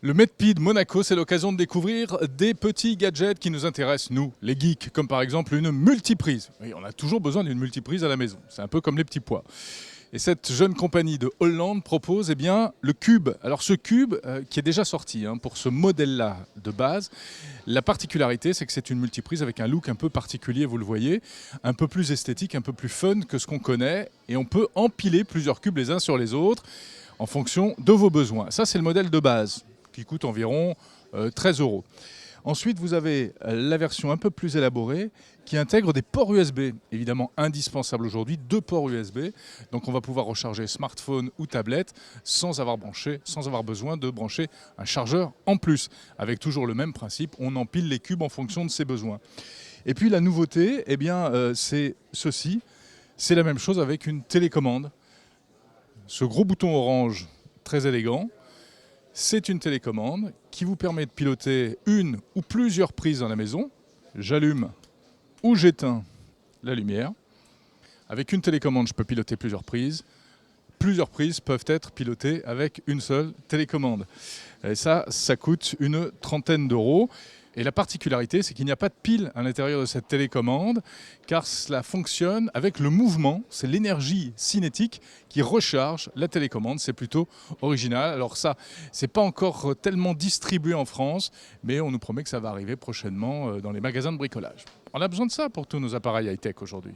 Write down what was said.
Le MedPi de Monaco, c'est l'occasion de découvrir des petits gadgets qui nous intéressent, nous, les geeks, comme par exemple une multiprise. Oui, on a toujours besoin d'une multiprise à la maison, c'est un peu comme les petits pois. Et cette jeune compagnie de Hollande propose le Cube. Alors ce Cube, qui est déjà sorti pour ce modèle-là de base, la particularité c'est que c'est une multiprise avec un look un peu particulier, vous le voyez, un peu plus esthétique, un peu plus fun que ce qu'on connaît, et on peut empiler plusieurs cubes les uns sur les autres en fonction de vos besoins. Ça c'est le modèle de base, qui coûte environ 13 euros. Ensuite, vous avez la version un peu plus élaborée qui intègre des ports USB, évidemment indispensables aujourd'hui, 2 ports USB. Donc on va pouvoir recharger smartphone ou tablette sans avoir besoin de brancher un chargeur en plus. Avec toujours le même principe, on empile les cubes en fonction de ses besoins. Et puis la nouveauté, c'est ceci. C'est la même chose avec une télécommande. Ce gros bouton orange, très élégant, c'est une télécommande qui vous permet de piloter une ou plusieurs prises dans la maison. J'allume ou j'éteins la lumière. Avec une télécommande, je peux piloter plusieurs prises. Plusieurs prises peuvent être pilotées avec une seule télécommande. Et ça coûte une trentaine d'euros. Et la particularité, c'est qu'il n'y a pas de pile à l'intérieur de cette télécommande, car cela fonctionne avec le mouvement. C'est l'énergie cinétique qui recharge la télécommande. C'est plutôt original. Alors ça, c'est pas encore tellement distribué en France, mais on nous promet que ça va arriver prochainement dans les magasins de bricolage. On a besoin de ça pour tous nos appareils high-tech aujourd'hui.